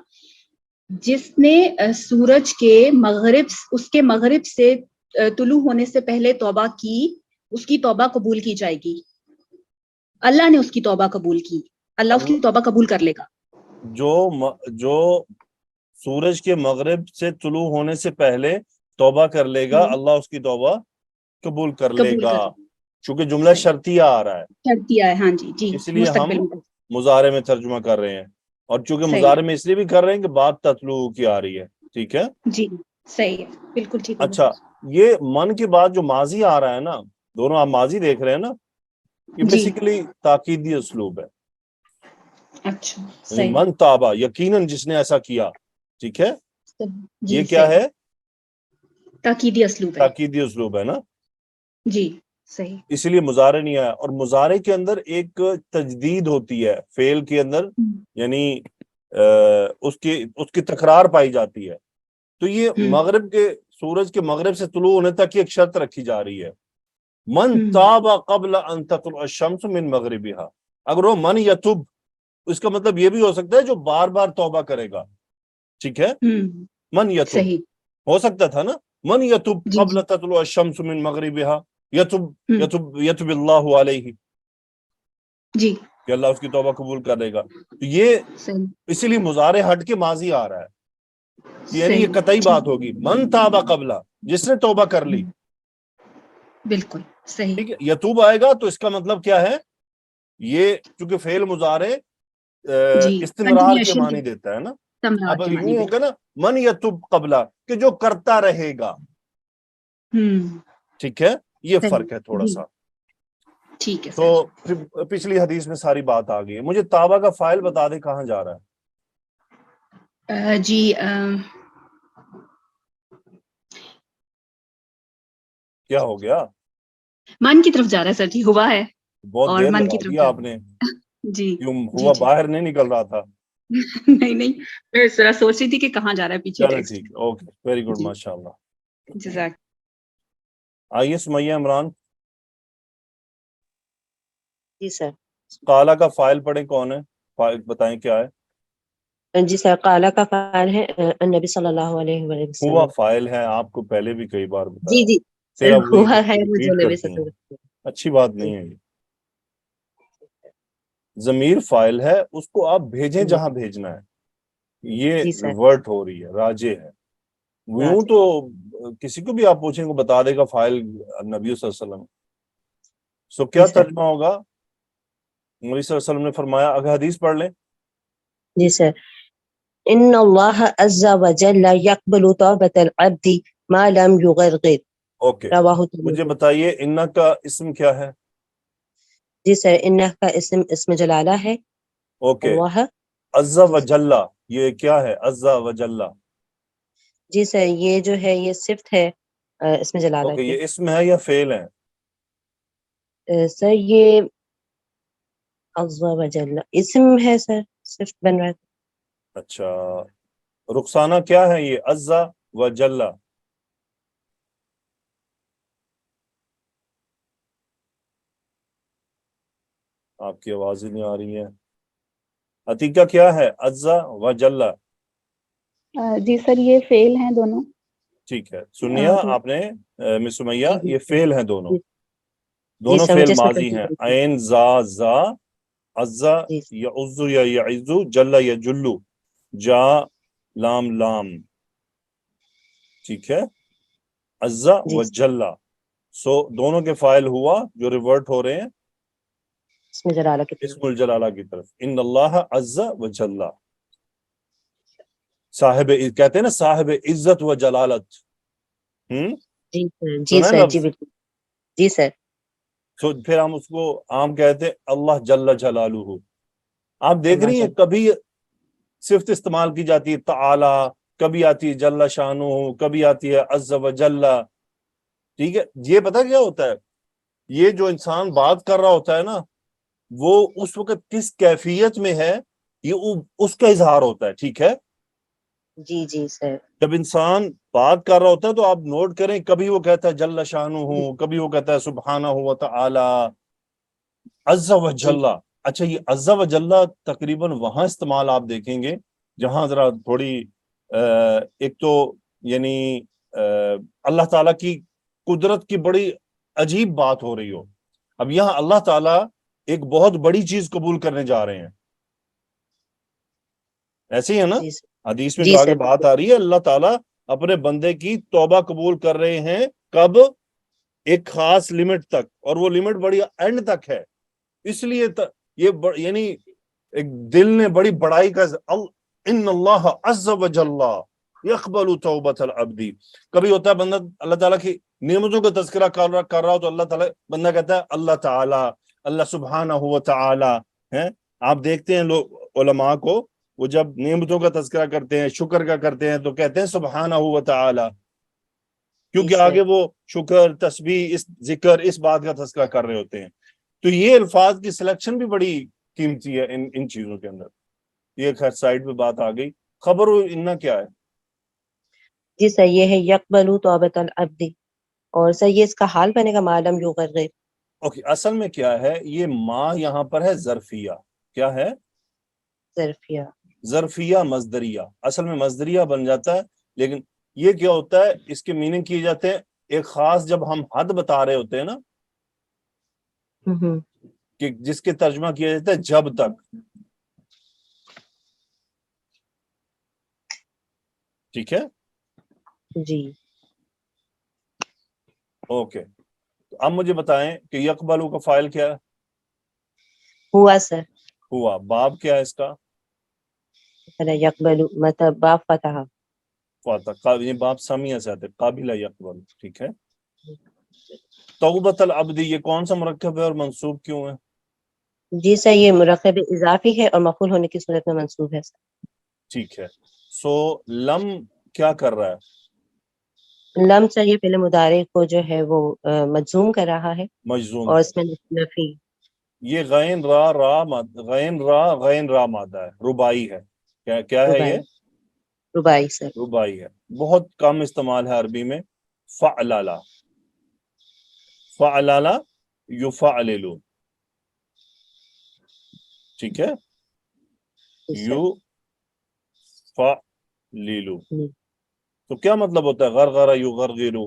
S6: جس نے سورج کے مغرب سے طلوع ہونے سے پہلے توبہ کی اس کی توبہ قبول کی جائے گی۔ اللہ نے اس کی توبہ قبول کی، اللہ اس کی توبہ قبول کر لے گا۔
S1: جو سورج کے مغرب سے طلوع ہونے سے پہلے توبہ کر لے گا اللہ اس کی توبہ قبول کر لے گا، چونکہ جملہ شرطیہ آ رہا ہے،
S6: شرطیہ ہے، ہاں جی جی،
S1: اس لیے ہم
S6: مستقبل
S1: مضارع میں ترجمہ کر رہے ہیں، اور چونکہ مضارع میں اس لیے بھی کر رہے ہیں کہ بات تطلوع کی آ رہی ہے، ٹھیک ہے
S6: جی، صحیح ہے، بالکل ٹھیک۔
S1: اچھا، یہ من کے بعد جو ماضی آ رہا ہے نا، دونوں آپ ماضی دیکھ رہے ہیں نا، یہ بیسیکلی تاکیدی اسلوب ہے۔
S6: اچھا
S1: یعنی من تابہ، یقیناً جس نے ایسا کیا، ٹھیک ہے، یہ کیا ہے؟
S6: تاکیدی اسلوب ہے،
S1: تاکیدی اسلوب ہے نا،
S6: جی صحیح۔
S1: اس لیے مضارع نہیں آیا، اور مضارع کے اندر ایک تجدید ہوتی ہے فعل کے اندر، یعنی اس کی تکرار پائی جاتی ہے. تو یہ مغرب کے سورج کے مغرب سے طلوع ہونے تک کی ایک شرط رکھی جا رہی ہے. من تاب قبل ان تطلع الشمس من مغربها. اگر وہ من یتوب، اس کا مطلب یہ بھی ہو سکتا ہے جو بار بار توبہ کرے گا. ٹھیک ہے، من یتوب
S6: صحیح
S1: ہو سکتا تھا نا، من یتوب
S6: جی
S1: قبل تطلع الشمس من مغربها یتوب اللہ علیہ،
S6: جی
S1: کہ اللہ اس کی توبہ قبول کر لے گا. تو یہ
S6: صحیح
S1: اسی لیے مضارع ہٹ کے ماضی آ رہا ہے، یعنی یہ
S6: صحیح
S1: قطعی بات ہوگی. من تاب قبل، جس نے توبہ کر لی.
S6: بالکل صحیح
S1: ٹھیک ہے، یتوب آئے گا تو اس کا مطلب کیا ہے، یہ چونکہ فعل مضارع
S6: جی
S1: استمرار کے
S6: continuation
S1: معنی دیتا ہے نا.
S6: استمرار
S1: اب
S6: کے معنی
S1: یوں ہوگا نا من یتوب قبلہ، کہ جو کرتا رہے گا. ٹھیک ہے، یہ
S6: صحیح
S1: فرق ہے تھوڑا
S6: جی
S1: سا.
S6: ٹھیک ہے
S1: تو
S6: سر.
S1: پھر پچھلی حدیث میں ساری بات آ گئی ہے. مجھے تابہ کا فاعل بتا دے کہاں جا رہا ہے.
S6: جی
S1: کیا ہو گیا؟
S6: من کی طرف جا رہا ہے سر جی، ہوا ہے
S1: بہت
S6: اور
S1: دیر
S6: من کی
S1: لگا
S6: طرف
S1: دیا
S6: جا
S1: آپ
S6: رہا
S1: نے.
S6: ہے جی
S1: کیوں
S6: جی
S1: ہوا
S6: جی
S1: باہر نہیں نکل رہا تھا؟
S6: نہیں میں ذرا سوچ رہی تھی کہ کہاں جا رہا ہے پیچھے
S1: چلو
S6: ٹیکسٹ.
S1: ٹھیک ہے، اوکے، ویری گڈ،
S6: جی
S1: ماشاء اللہ.
S6: جزاک.
S1: آئیے سمیہ عمران.
S8: جی سر.
S1: قالا کا فاعل پڑھیں، کون ہے؟ فاعل بتائیں کیا ہے.
S8: جی سر، قالا کا فاعل ہے النبی صلی اللہ علیہ وآلہ
S1: ہوا
S8: وسلم.
S1: فاعل ہے، آپ کو پہلے بھی کئی بار
S8: جی
S1: بتایا.
S8: جی سر،
S1: تیرا وہی
S8: ہوا ہے وہ جو
S1: ریپیٹ
S8: نبی صلی
S1: کرتی
S8: اللہ
S1: ہیں،
S8: علیہ وسلم.
S1: اچھی بات نہیں ہے. یہ ضمیر فاعل ہے، اس کو آپ بھیجیں جہاں بھیجنا ہے. یہ
S8: جی سر.
S1: ریورٹ ہو رہی ہے، راجع ہے. یوں
S8: راضی.
S1: تو کسی کو بھی آپ پوچھیں کو بتا دے گا فاعل نبی صلی اللہ علیہ وسلم. سو کیا
S8: جی سر.
S1: ترجمہ ہوگا؟ نبی صلی اللہ علیہ وسلم نے فرمایا، اگر حدیث پڑھ لیں.
S8: جی سر. ان اللہ عز وجل یقبل توبۃ العبد ما لم یغرغر.
S1: اوکے،
S8: رواہ
S1: مجھے
S8: ترمذی.
S1: بتائیے انہ کا اسم کیا ہے؟
S8: جی سر، انہ کا اسم جلالہ ہے.
S1: اوکے،
S8: اللہ.
S1: عز و جل یہ کیا ہے؟ عز و جل.
S8: جی سر، یہ جو ہے یہ صفت ہے اسم جلالہ
S1: اوکے،
S8: کی.
S1: یہ اسم ہے یا فعل ہے؟
S8: سر یہ عز وجل اسم ہے سر، صفت بن رہا ہے.
S1: اچھا، رخسانہ کیا ہے یہ عز و جل؟ آپ کی آواز ہی نہیں آ رہی ہے. عتیقہ کیا ہے عز و جل؟
S6: جی سر یہ فیل ہیں دونوں.
S1: ٹھیک ہے، سنیا آپ نے مس سمیہ،
S8: جی جی
S1: یہ فعل ہیں دونوں.
S8: جی جی
S1: دونوں
S8: سر،
S1: فعل
S8: مجھے اس میں
S1: ماضی ہیں.
S8: کنفیوژن.
S1: عین زا عز
S8: جی
S1: یعز یا یعز، جل یجلو، جا لام لام. ٹھیک ہے، عز
S8: جی
S1: و جل. سو دونوں کے فاعل ہوا جو ریورٹ ہو رہے ہیں
S8: اسم جلالہ کی طرف.
S1: اسم الجلالہ کی طرف. ان اللہ عز و جل، صاحب کہتے ہیں نا صاحب عزت و جلالت.
S8: جی سر، جی
S1: سنا ہے
S8: سر، جی
S1: لفظ؟
S8: بالکل. جی سر.
S1: سو پھر ہم اس کو عام کہتے ہیں اللہ جل جلالہ. آپ دیکھ
S8: اللہ
S1: رہی ہیں
S8: جل.
S1: کبھی صفت استعمال کی جاتی ہے تعالی، کبھی آتی ہے جل شانہ، کبھی آتی ہے عز و جل. ٹھیک ہے، یہ پتہ کیا ہوتا ہے، یہ جو انسان بات کر رہا ہوتا ہے نا، وہ اس وقت کس کیفیت میں ہے یہ اس کا اظہار ہوتا ہے. ٹھیک ہے،
S8: جی جی سر.
S1: جب انسان بات کر رہا ہوتا ہے تو آپ نوٹ کریں، کبھی وہ کہتا ہے جل شانہ، کبھی وہ کہتا ہے سبحانہ و تعالی، عز و
S8: جی
S1: جل. اچھا، یہ عز و جل تقریباً وہاں استعمال آپ دیکھیں گے جہاں ذرا تھوڑی ایک تو یعنی اللہ تعالیٰ کی قدرت کی بڑی عجیب بات ہو رہی ہو. اب یہاں اللہ تعالیٰ ایک بہت بڑی چیز قبول کرنے جا رہے ہیں. ایسے ہی ہے نا،
S8: جی سر.
S1: حدیث میں
S8: جی
S1: جو آگے
S8: سر
S1: بات
S8: بالکل.
S1: آ رہی ہے، اللہ تعالیٰ اپنے بندے کی توبہ قبول کر رہے ہیں. کب؟ ایک خاص لمٹ تک، اور وہ لمٹ بڑی اینڈ تک ہے. اس لیے یہ یعنی ایک دل نے بڑی بڑائی کا ان اللہ عز و جل یقبل توبۃ العبد. کبھی ہوتا ہے بندہ اللہ تعالیٰ کی نعمتوں کا تذکرہ کر رہا ہو تو اللہ تعالیٰ بندہ کہتا ہے اللہ تعالیٰ، اللہ سبحانہ و تعالی ہے. آپ دیکھتے ہیں لوگ علماء کو، وہ جب نعمتوں کا تذکرہ کرتے ہیں، شکر کا کرتے ہیں، تو کہتے ہیں سبحانہ و تعالی،
S8: جی
S1: کیونکہ
S8: سر.
S1: آگے وہ شکر، تسبیح، اس ذکر، اس بات کا تذکرہ کر رہے ہوتے ہیں. تو یہ الفاظ کی سلیکشن بھی بڑی قیمتی ہے ان چیزوں کے اندر. یہ خیر سائڈ پہ بات آ گئی. خبر اننا کیا ہے؟
S8: جی سر یہ ہے یقبل توبۃ العبد، اور سر یہ اس کا حال بنے گا معلوم یغرر.
S1: اوکے، اصل میں کیا ہے، یہ ما یہاں پر ہے ظرفیہ. کیا ہے؟
S8: ظرفیہ.
S1: ظرفیہ مصدریہ. اصل میں مصدریہ بن جاتا ہے، لیکن یہ کیا ہوتا ہے، اس کے میننگ کیے جاتے ہیں ایک خاص، جب ہم حد بتا رہے ہوتے ہیں نا، کہ جس کے ترجمہ کیا جاتا ہے جب تک. ٹھیک ہے،
S8: جی
S1: اوکے. تو اب مجھے بتائیں کہ یقبلو کا فاعل کیا ہے؟
S8: ہوا سر.
S1: ہوا. باب کیا ہے اس کا؟
S8: یقبل مطلب باب فتح.
S1: یہ باب سمیہ سے آتے قابل یقبل. ٹھیک ہے. توبۃ العبد یہ کون سا مرکب ہے اور منصوب کیوں ہے؟
S8: جی سر یہ مرکب اضافی ہے اور مفعول ہونے کی صورت میں منصوب ہے سر.
S1: ٹھیک ہے. سو لم کیا کر رہا ہے؟
S8: لم چاہیے پہلے مضارع کو جو ہے وہ مجزوم کر رہا ہے،
S1: مجزوم
S8: اور
S1: ہے.
S8: اس میں نفی.
S1: یہ غین را مادہ ہے، ربائی ہے. کیا ہے یہ؟
S8: ربائی سر.
S1: ربائی ہے. بہت کم استعمال ہے عربی میں. فعللا، فعللا یفعللو. ٹھیک ہے، یو فعللو. تو کیا مطلب ہوتا ہے غرغرہ یغرغرو؟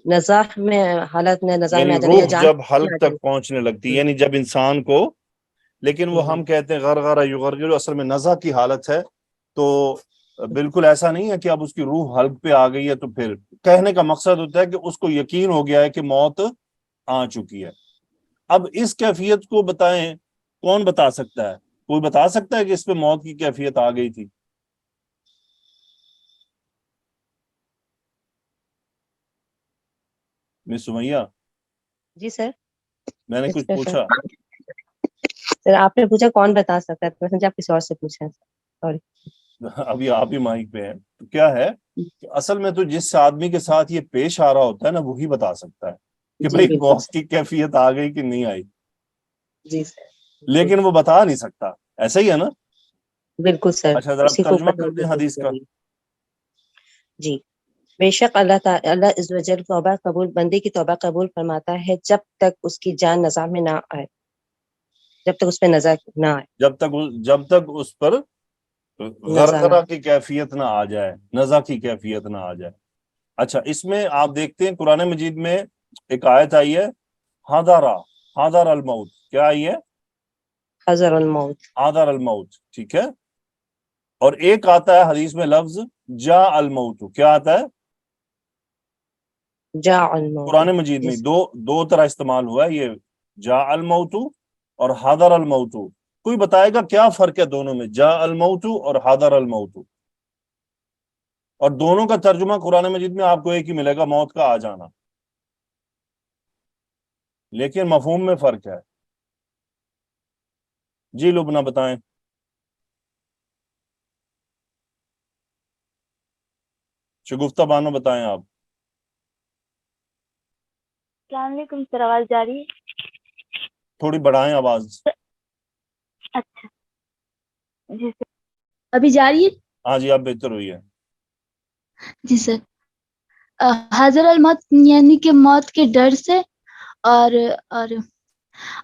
S8: نزاح میں حالت میں نزاع میں
S1: یعنی
S8: آ جانا، یا
S1: روح
S8: جان
S1: جب حلق
S8: میں آ
S1: تک پہنچنے لگتی ہے، یعنی جب انسان کو، لیکن وہ ہم کہتے ہیں غرغرہ یغرغرو، اصل میں نزع کی حالت ہے. تو بالکل ایسا نہیں ہے کہ اب اس کی روح حلق پہ آ گئی ہے. تو پھر کہنے کا مقصد ہوتا ہے کہ اس کو یقین ہو گیا ہے کہ موت آ چکی ہے. اب اس کیفیت کو بتائیں، کون بتا سکتا ہے؟ کوئی بتا سکتا ہے کہ اس پہ موت کی کیفیت آ گئی تھی؟ مس سمیہ،
S8: جی سر.
S1: میں نے کچھ پوچھا؟
S8: سر آپ نے پوچھا کون بتا سکتا ہے، تو میں سمجھا آپ کسی اور سے پوچھا. سوری.
S1: ابھی آپ ہی مائک پہ ہیں. تو کیا ہے کہ اصل میں تو جس آدمی کے ساتھ یہ پیش آ رہا ہوتا ہے نا، وہی بتا سکتا ہے کہ
S8: جی
S1: بھئی
S8: بالکل
S1: موت
S8: سر.
S1: کی کیفیت آ گئی کہ نہیں آئی.
S8: جی سر.
S1: لیکن وہ بتا نہیں سکتا. ایسا ہی ہے نا؟
S8: بالکل سر.
S1: اچھا ذرا
S8: اسی کو
S1: ترجمہ
S8: اوپر
S1: کر دیں حدیث کا.
S8: جی. بے شک اللہ تعالی، اللہ عز و جل توبہ قبول، بندے کی توبہ قبول فرماتا ہے جب تک اس کی جان نزع میں نہ آئے، جب تک اس پہ نزع نہ آئے.
S1: جب تک اس پر
S8: نزع نہ.
S1: غرغرہ کی کیفیت نہ آ جائے، نزع کی کیفیت نہ آ جائے. اچھا، اس میں آپ دیکھتے ہیں قرآن مجید میں ایک آیت آئی ہے، حضر الموت. کیا آئی ہے؟
S8: حضر الموت.
S1: حضر الموت. ٹھیک ہے. اور ایک آتا ہے حدیث میں لفظ جا الموت. کیا آتا ہے
S8: جا الموت.
S1: قرآن مجید میں؟ دو طرح استعمال ہوا ہے یہ، جا الموت اور حضر الموت. کوئی بتائے گا کیا فرق ہے دونوں میں، جا الموت اور حضر الموت؟ اور دونوں کا ترجمہ قرآن مجید میں آپ کو ایک ہی ملے گا، موت کا آ جانا، لیکن مفہوم میں فرق ہے. جی لبنہ بتائیں. شگفتہ بانو بتائیں آپ.
S9: السلام علیکم سر، آواز جا رہی ہے؟
S1: تھوڑی بڑھائیں آواز.
S9: اچھا جی سر، ابھی جا رہی ہے؟
S1: ہاں جی، اب بہتر ہوئی ہے.
S9: جی سر. حضر الموت یعنی کہ موت کے ڈر سے، اور اور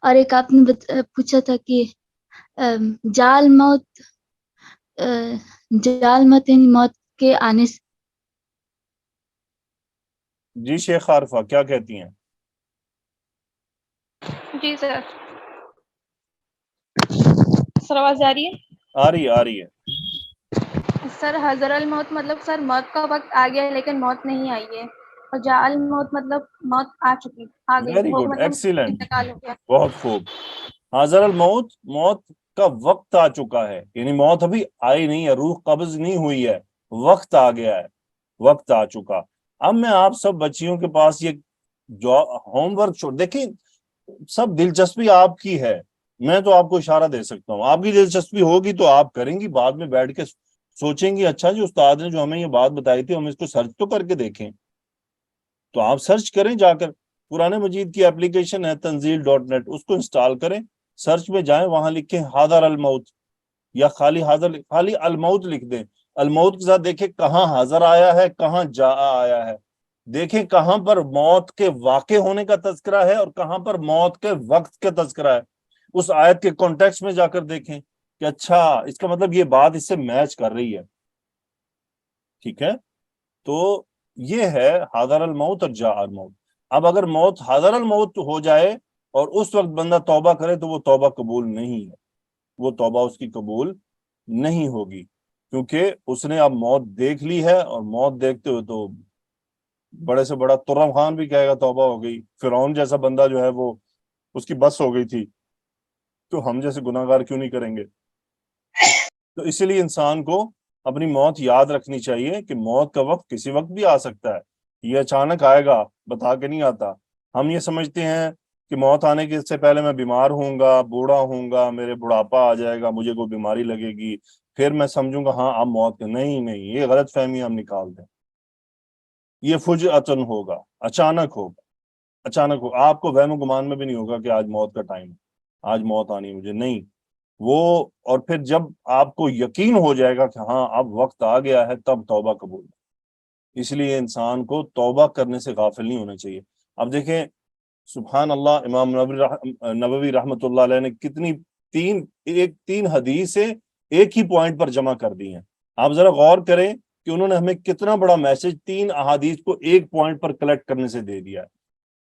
S9: اور ایک آپ نے پوچھا تھا کہ جال موت، جال موت یعنی موت کے آنے سے.
S1: جی شیخ عارفہ کیا کہتی ہیں؟
S10: جی سر. سر آواز جا رہی ہے؟
S1: آ رہی ہے.
S10: سر حضر الموت مطلب سر موت کا وقت آ گیا ہے لیکن موت نہیں آئی ہے، اور جا الموت مطلب موت آ چکی، آ گئی،
S1: ویری
S10: وہ
S1: گڈ،
S10: مطلب
S1: ایکسیلنٹ،
S10: انتقال ہو گیا.
S1: بہت خوب. حضر الموت، موت کا وقت آ چکا ہے، یعنی موت ابھی آئی نہیں ہے، روح قبض نہیں ہوئی ہے، وقت آ گیا ہے، وقت آ چکا. اب میں آپ سب بچیوں کے پاس یہ جو ہوم ورک چھوڑ دیکھیں، سب دلچسپی آپ کی ہے، میں تو آپ کو اشارہ دے سکتا ہوں. آپ کی دلچسپی ہوگی تو آپ کریں گی، بعد میں بیٹھ کے سوچیں گی اچھا جی استاد نے جو ہمیں یہ بات بتائی تھی ہم اس کو سرچ تو کر کے دیکھیں. تو آپ سرچ کریں جا کر، قرآن مجید کی اپلیکیشن ہے تنزیل .net، اس کو انسٹال کریں، سرچ میں جائیں، وہاں لکھیں حاضر الموت، یا خالی الموت لکھ دیں، الموت کے ساتھ دیکھیں کہاں حاضر آیا ہے، کہاں جا آیا ہے، دیکھیں کہاں پر موت کے واقع ہونے کا تذکرہ ہے اور کہاں پر موت کے وقت کا تذکرہ ہے۔ اس آیت کے کانٹیکسٹ میں جا کر دیکھیں کہ اچھا اس کا مطلب یہ بات اس سے میچ کر رہی ہے، ٹھیک ہے؟ تو یہ ہے حاضر الموت اور جاء الموت۔ اب اگر موت حاضر الموت ہو جائے اور اس وقت بندہ توبہ کرے تو وہ توبہ قبول نہیں ہے، وہ توبہ اس کی قبول نہیں ہوگی، کیونکہ اس نے اب موت دیکھ لی ہے، اور موت دیکھتے ہوئے تو بڑے سے بڑا ترم خان بھی کہے گا توبہ ہو گئی، فرعون جیسا بندہ جو ہے وہ اس کی بس ہو گئی تھی، تو ہم جیسے گناہ گار کیوں نہیں کریں گے؟ تو اسی لیے انسان کو اپنی موت یاد رکھنی چاہیے کہ موت کا وقت کسی وقت بھی آ سکتا ہے، یہ اچانک آئے گا، بتا کے نہیں آتا۔ ہم یہ سمجھتے ہیں کہ موت آنے کے سے پہلے میں بیمار ہوں گا، بوڑھا ہوں گا، میرے بڑھاپا آ جائے گا، مجھے کوئی بیماری لگے گی، پھر میں سمجھوں گا ہاں اب موت کا، نہیں، یہ غلط فہمی ہم نکال دیں۔ یہ فجأتن ہوگا، اچانک ہوگا، اچانک ہو، آپ کو وہم و گمان میں بھی نہیں ہوگا کہ آج موت کا ٹائم ہے، آج موت آنی مجھے، نہیں وہ، اور پھر جب آپ کو یقین ہو جائے گا کہ ہاں اب وقت آ گیا ہے، تب توبہ قبول ہے۔ اس لیے انسان کو توبہ کرنے سے غافل نہیں ہونا چاہیے۔ اب دیکھیں سبحان اللہ، امام نووی رحمۃ اللہ علیہ نے کتنی تین حدیثیں ایک ہی پوائنٹ پر جمع کر دی ہیں۔ آپ ذرا غور کریں کہ انہوں نے ہمیں کتنا بڑا میسج 3 احادیث کو ایک پوائنٹ پر کلیکٹ کرنے سے دے دیا ہے۔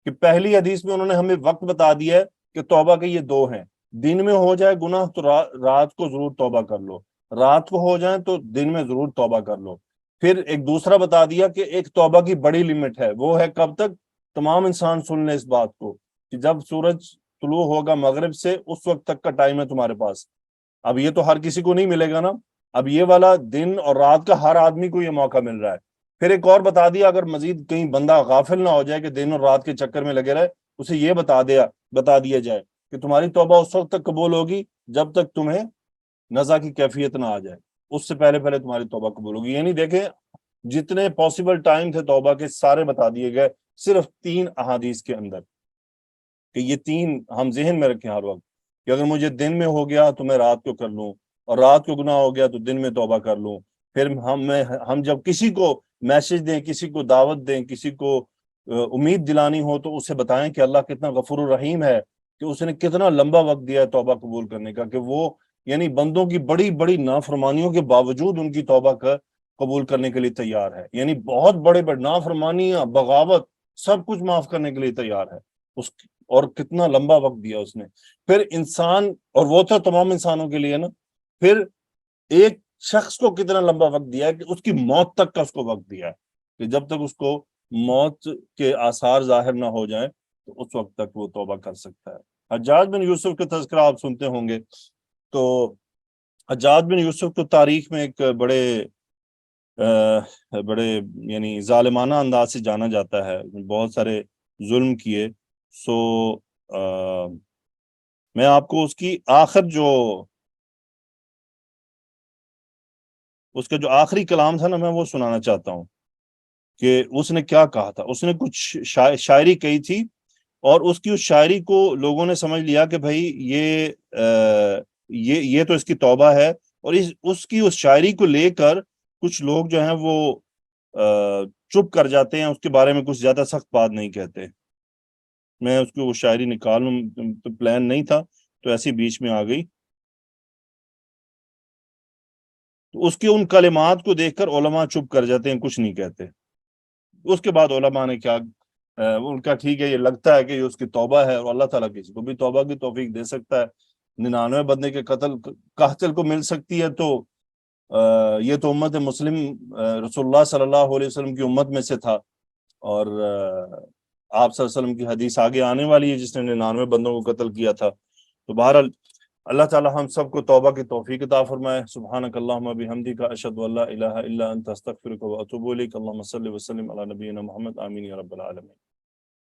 S1: کہ پہلی حدیث میں انہوں نے ہمیں وقت بتا دیا ہے کہ توبہ کے یہ 2 ہیں، دن میں ہو جائے گناہ تو رات کو ضرور توبہ کر لو، رات کو ہو جائیں تو دن میں ضرور توبہ کر لو۔ پھر ایک دوسرا بتا دیا کہ ایک توبہ کی بڑی لمٹ ہے، وہ ہے کب تک؟ تمام انسان سن لیں اس بات کو کہ جب سورج طلوع ہوگا مغرب سے، اس وقت تک کا ٹائم ہے تمہارے پاس۔ اب یہ تو ہر کسی کو نہیں ملے گا نا، اب یہ والا دن اور رات کا ہر آدمی کو یہ موقع مل رہا ہے۔ پھر ایک اور بتا دیا، اگر مزید کہیں بندہ غافل نہ ہو جائے کہ دن اور رات کے چکر میں لگے رہے، اسے یہ بتا دیا جائے کہ تمہاری توبہ اس وقت تک قبول ہوگی جب تک تمہیں نزع کی کیفیت نہ آ جائے، اس سے پہلے تمہاری توبہ قبول ہوگی۔ یعنی دیکھیں جتنے پاسبل ٹائم تھے توبہ کے سارے بتا دیے گئے صرف 3 احادیث کے اندر، کہ یہ 3 ہم ذہن میں رکھیں ہر وقت کہ اگر مجھے دن میں ہو گیا تو میں رات کو کر لوں، اور رات کو گناہ ہو گیا تو دن میں توبہ کر لوں۔ پھر ہم جب کسی کو میسج دیں، کسی کو دعوت دیں، کسی کو امید دلانی ہو تو اسے بتائیں کہ اللہ کتنا غفور الرحیم ہے، کہ اس نے کتنا لمبا وقت دیا ہے توبہ قبول کرنے کا، کہ وہ یعنی بندوں کی بڑی بڑی نافرمانیوں کے باوجود ان کی توبہ کا قبول کرنے کے لیے تیار ہے، یعنی بہت بڑے نافرمانیاں، بغاوت، سب کچھ معاف کرنے کے لیے تیار ہے اور کتنا لمبا وقت دیا اس نے۔ پھر انسان، اور وہ تو تمام انسانوں کے لیے نا، پھر ایک شخص کو کتنا لمبا وقت دیا ہے کہ اس کی موت تک کا اس کو وقت دیا ہے، کہ جب تک اس کو موت کے آثار ظاہر نہ ہو جائیں تو اس وقت تک وہ توبہ کر سکتا ہے۔ حجاج بن یوسف کا تذکرہ آپ سنتے ہوں گے، تو حجاج بن یوسف کو تاریخ میں ایک بڑے یعنی ظالمانہ انداز سے جانا جاتا ہے، بہت سارے ظلم کیے۔ میں آپ کو اس کی اس کا جو آخری کلام تھا نا، میں وہ سنانا چاہتا ہوں کہ اس نے کیا کہا تھا۔ اس نے کچھ شاعری کہی تھی، اور اس کی اس شاعری کو لوگوں نے سمجھ لیا کہ بھائی یہ تو اس کی توبہ ہے، اور اس کی اس شاعری کو لے کر کچھ لوگ جو ہیں وہ چپ کر جاتے ہیں، اس کے بارے میں کچھ زیادہ سخت بات نہیں کہتے۔ میں اس کو وہ شاعری نکالوں تو پلان نہیں تھا، تو ایسی بیچ میں آ گئی۔ تو اس کے ان کلمات کو دیکھ کر علماء چپ کر جاتے ہیں، کچھ نہیں کہتے۔ اس کے بعد علماء نے کیا، ان کا ٹھیک ہے، یہ لگتا ہے کہ یہ اس کی توبہ ہے، اور اللہ تعالیٰ کسی کو بھی توبہ کی توفیق دے سکتا ہے۔ 99 بندے کے قاتل کو مل سکتی ہے، تو یہ تو امت مسلم رسول اللہ صلی اللہ علیہ وسلم کی امت میں سے تھا، اور آپ صلی اللہ علیہ وسلم کی حدیث آگے آنے والی ہے جس نے 99 بندوں کو قتل کیا تھا۔ تو بہرحال اللہ تعالی ہم سب کو توبہ کی توفیق عطا فرمائے۔ سبحانک اللہم بحمدک، اشہد ان لا الہ الا انت، استغفرک و اتوب الیک۔ اللہم صلی وسلم علی نبینا محمد، آمین یا رب العالمین۔